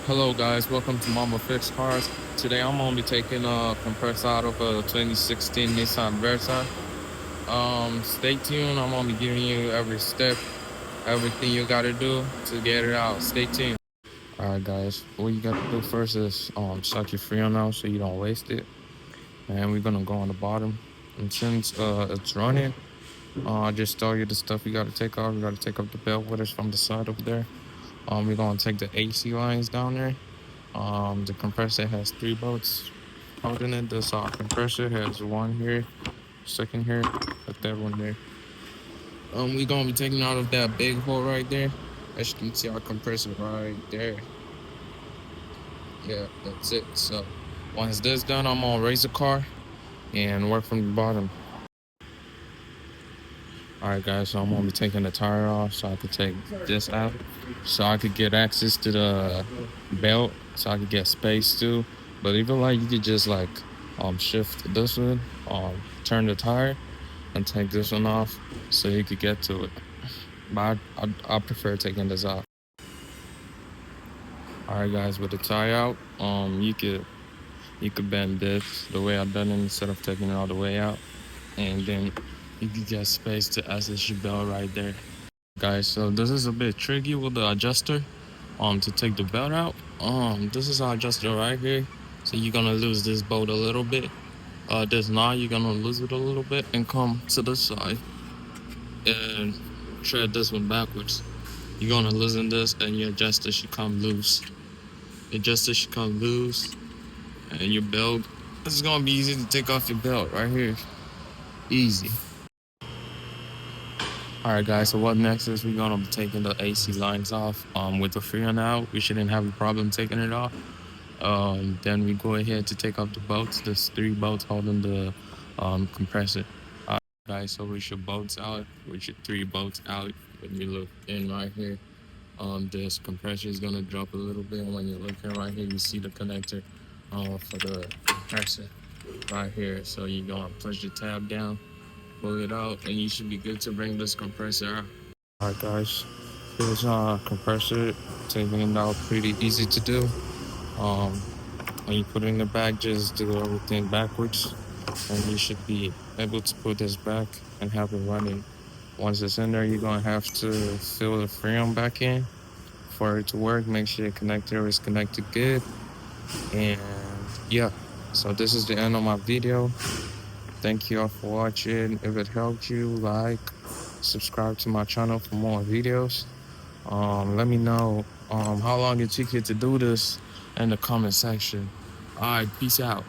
Hello guys, welcome to mambafixcars. Today I'm gonna be taking a compressor out of a 2016 Nissan Versa. Stay tuned. I'm gonna be giving you every step, everything you gotta do to get it out. Stay tuned. Alright guys, what you gotta do first is shut your freon out so you don't waste it. And we're gonna go on the bottom. And since it's running, just tell you the stuff you gotta take off. You gotta take off the belt withers from the side over there. We're gonna take the AC lines down there. The compressor has 3 bolts holding it. This compressor has one here, second here, the third one there. We're gonna be taking out of that big hole right there. As you can see, our compressor right there. Yeah, that's it. So once this done, I'm gonna raise the car and work from the bottom. Alright guys, so I'm gonna be taking the tire off so I could take this out, so I could get access to the belt, so I could get space too. But even like you could just like shift this one, turn the tire and take this one off so you could get to it. But I prefer taking this off. Alright guys, with the tire out, you could bend this the way I've done it instead of taking it all the way out, and then you can get space to access your belt right there. Guys, so this is a bit tricky with the adjuster to take the belt out. This is our adjuster right here, so you're gonna lose this bolt a little bit. This knot, you're gonna lose it a little bit and come to the side and thread this one backwards. You're gonna loosen this and your adjuster should come loose. The adjuster should come loose, and your belt, this is gonna be easy to take off your belt right here. Easy. Alright guys, so what next is we're gonna be taking the AC lines off. With the freon out, we shouldn't have a problem taking it off. Then we go ahead to take off the bolts. There's 3 bolts holding the compressor. Alright guys, so with your bolts out, with your 3 bolts out, when you look in right here, this compressor is gonna drop a little bit. When you're looking right here, you see the connector for the compressor right here. So you're gonna push the tab down, pull it out, and you should be good to bring this compressor out. Alright guys, here's our compressor. Taking it out pretty easy to do. When you put it in the bag, just do everything backwards, and you should be able to put this back and have it running. Once it's in there, you're gonna have to fill the freon back in for it to work. Make sure your connector is connected good. And yeah, so this is the end of my video. Thank you all for watching. If it helped you, like, subscribe to my channel for more videos. Let me know how long it took you to do this in the comment section. All right, peace out.